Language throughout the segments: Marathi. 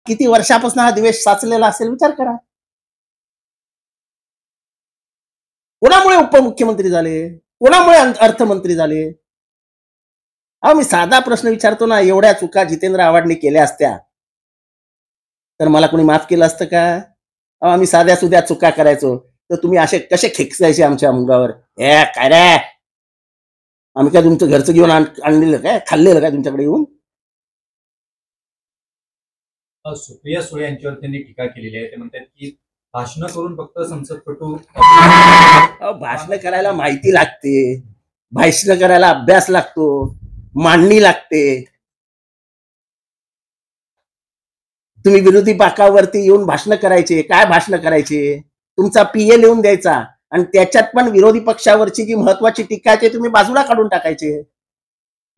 किती वर्षापासून हा द्वेष साचलेला असेल विचार करा. कोणामुळे उपमुख्यमंत्री झाले, कोणामुळे अर्थमंत्री झाले? अहो मी साधा प्रश्न विचारतो ना, एवढ्या चुका जितेंद्र आव्हाडने केल्या असत्या तर मला कोणी माफ केलं असतं का? आम्ही साध्या सुध्या चुका करायचो तर तुम्ही असे कसे खेकसायचे आमच्या मुलावर? ए काय रे, आम्ही काय तुमचं घरचं घेऊन आणलेलं काय, खाल्लेलं काय तुमच्याकडे येऊन? सुप्रिया सुळे यांच्यावर त्यांनी टीका केलेली आहे. ते म्हणतात की भाषण करून फक्त संसदपटू. भाषण करायला माहिती लागते, भाषण करायला अभ्यास लागतो, मांडणी लागते. तुम्ही विरोधी बाकावरती येऊन भाषण करायचे, काय भाषण करायचे? तुमचा पीए लिहून द्यायचा आणि त्याच्यात पण विरोधी पक्षावरची जी महत्वाची टीका आहे तुम्ही बाजूला काढून टाकायचे.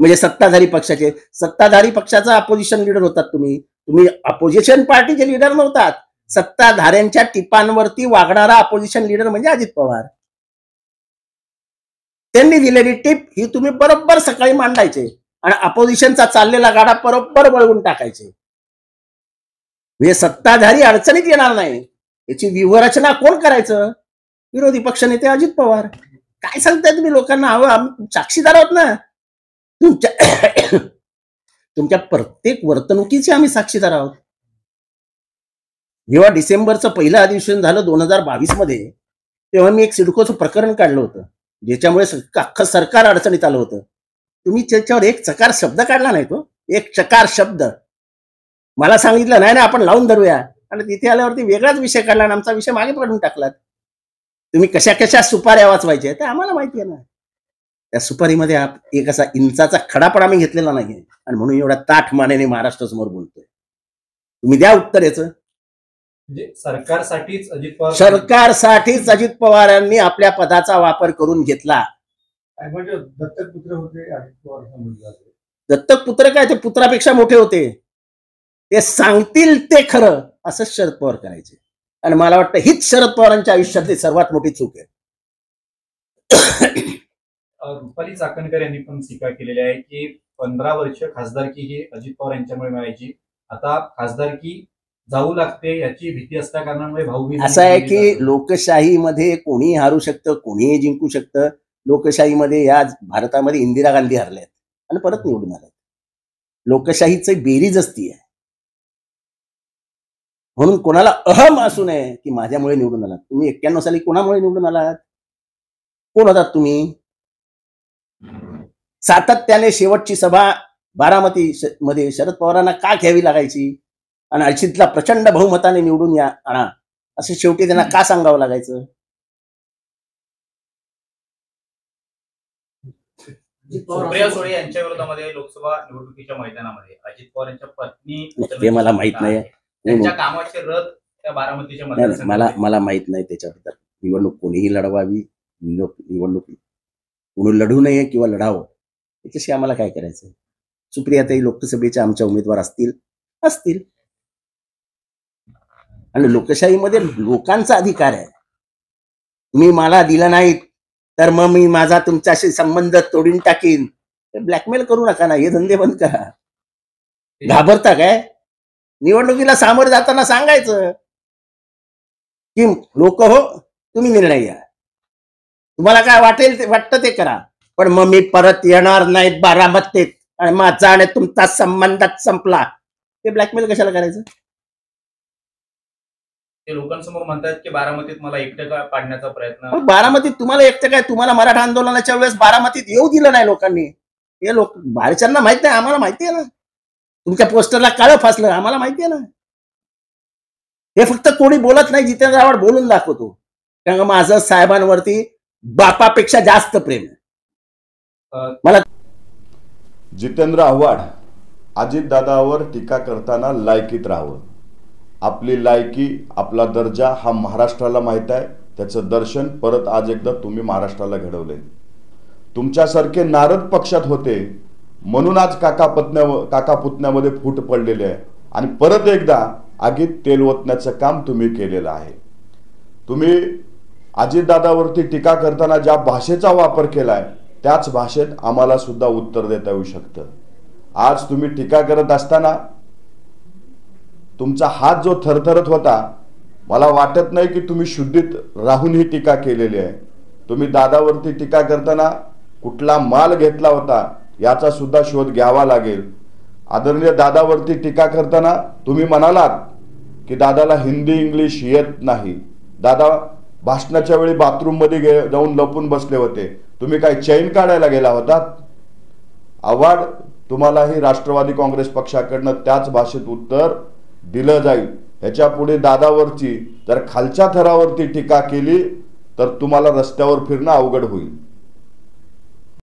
म्हणजे सत्ताधारी पक्षाचा अपोजिशन लीडर होतात तुम्ही. तुम्ही अपोजिशन पार्टीचे लीडर नव्हतात. सत्ताधाऱ्यांच्या टिपांवरती वागणारा अपोजिशन लीडर म्हणजे अजित पवार. त्यांनी दिलेली टिप ही तुम्ही बरोबर सकाळी मांडायचे आणि अपोजिशनचा चाललेला गाडा बरोबर वळवून टाकायचे. म्हणजे सत्ताधारी अडचणीत येणार नाही याची व्यूहरचना कोण करायचं? विरोधी पक्षनेते अजित पवार. काय सांगताय तुम्ही लोकांना? आम्ही साक्षीदार आहोत ना तुमच्या प्रत्येक वर्तणुकीचे आम्ही साक्षीदार आहोत. जेव्हा डिसेंबरचं पहिलं अधिवेशन झालं 2022 मध्ये, तेव्हा मी एक सिडकोचं प्रकरण काढलं होतं ज्याच्यामुळे अख्खं सरकार अडचणीत आलं होतं. तुम्ही त्याच्यावर एक चकार शब्द काढला नाही. तो एक चकार शब्द मला सांगितलं नाही ना आपण लावून धरूया, आणि तिथे आल्यावरती वेगळाच विषय काढला आणि आमचा विषय मागे पडून टाकलात. तुम्ही कशा कशा सुपाऱ्या वाचवायच्या ते आम्हाला माहिती आहे ना. त्या सुपारीमध्ये एक असा इंचाचा खडा पण आम्ही घेतलेला नाही आणि म्हणून एवढ्या ताठ मानेने महाराष्ट्र समोर बोलतोय. तुम्ही द्या उत्तर याचं. सरकारसाठीच अजित पवारांनी आपल्या पदाचा वापर करून घेतला. म्हणजे दत्तक पुत्र होते अजित पवार. दत्तक पुत्र काय, ते पुत्रापेक्षा मोठे होते. ते सांगतील ते खरं असं शरद पवार करायचे. आणि मला वाटतं हीच शरद पवारांच्या आयुष्यातली सर्वात मोठी चूक आहे. रुपाली चाकणकर यांनी पण टीका केलेली आहे की 15 वर्ष खासदारकी ही अजित पवार यांच्यामुळे मिळायची, आता खासदारकी जाऊ लागते याची भीती असल्या कारणामुळे भाऊबीज. असं आहे की लोकशाहीमध्ये कोणी हारू शकतं, कोणीही जिंकू शकतं. लोकशाहीमध्ये या भारतामध्ये इंदिरा गांधी हरल्यात आणि परत निवडून आल्यात. लोकशाहीची बेरीज असती आहे. म्हणून कोणाला अहम असू नये की माझ्यामुळे निवडून आलात. तुम्ही 91 साली कोणामुळे निवडून आलात? कोण होतात तुम्ही? सातत्याने शेवटची सभा बारामती मध्ये शरद पवारांना का घ्यावी लागायची आणि अजितला प्रचंड बहुमताने निवडून आणा असं शेवटी त्यांना का सांगावं लागायचं? सुप्रिया सुळे यांच्या विरोधामध्ये लोकसभा निवडणुकीच्या मैदानामध्ये अजित पवार यांच्या पत्नी, ते मला माहित नाही. त्यांच्या कामाचे रथ त्या बारामतीच्या मतदारसंघात मला माहित नाही त्याच्याबद्दल. निवडणूक कोणीही लढवावी, निवडणूक कोणी लढू नये किंवा लढावं याच्याशी आम्हाला काय करायचं? सुप्रियाताई लोकसभेच्या आमच्या उमेदवार असतील आणि लोकशाहीमध्ये लोकांचा अधिकार आहे. तुम्ही मला दिला नाहीत तर मग मी माझा तुमच्याशी संबंध तोडून टाकीन. ब्लॅकमेल करू नका ना, हे धंदे बंद करा. घाबरता काय? निवडणुकीला सामोरं जाताना सांगायचं की लोक हो तुम्ही निर्णय घ्या, तुम्हाला काय वाटतं ते करा, पण मग मी परत येणार नाहीत बारामतीत आणि माझा आणि तुमचा संबंधात संपला. ते ब्लॅकमेल कशाला करायचं? ते लोकांसमोर म्हणतात की बारामतीत मला एकटं पाडण्याचा प्रयत्न. बारामतीत तुम्हाला एकटं काय? तुम्हाला मराठा आंदोलनाच्या वेळेस बारामतीत येऊ दिलं नाही लोकांनी. हे लोक बाहेरच्यांना माहित नाही, आम्हाला माहिती आहे ना. तुमच्या पोस्टरला काळं फासलं आम्हाला माहिती आहे ना. हे फक्त कोणी बोलत नाही, जितेंद्र आव्हाड बोलून दाखवतो. कारण माझं साहेबांवरती बापापेक्षा जास्त प्रेम आहे. मला जितेंद्र आव्हाड अजितदादावर टीका करताना लायकीत राहावं. आपली लायकी, आपला दर्जा हा महाराष्ट्राला माहीत आहे. त्याचं दर्शन परत आज एकदा तुम्ही महाराष्ट्राला घडवले. तुमच्यासारखे नारद पक्षात होते म्हणून आज काका पुतण्यामध्ये फूट पडलेली आहे आणि परत एकदा आगीत तेल ओतण्याचं काम तुम्ही केलेलं आहे. तुम्ही अजितदादावरती टीका करताना ज्या भाषेचा वापर केलाय त्याच भाषेत आम्हाला सुद्धा उत्तर देता येऊ शकतं. आज तुम्ही टीका करत असताना तुमचा हात जो थरथरत होता, मला वाटत नाही की तुम्ही शुद्धीत राहून ही टीका केलेली आहे. तुम्ही दादावरती टीका करताना कुठला माल घेतला होता याचा सुद्धा शोध घ्यावा लागेल. आदरणीय दादावरती टीका करताना तुम्ही म्हणालात की दादाला हिंदी इंग्लिश येत नाही. दादा भाषणाच्या वेळी बाथरूममध्ये जाऊन लपून बसले होते. तुम्ही काय चैन काढायला गेला होतात? आव्हाड, तुम्हालाही राष्ट्रवादी काँग्रेस पक्षाकडनं त्याच भाषेत उत्तर दिलं जाईल. ह्याच्या पुढे दादावरची जर खालच्या थरावरती टीका केली तर तुम्हाला रस्त्यावर फिरणं अवघड होईल.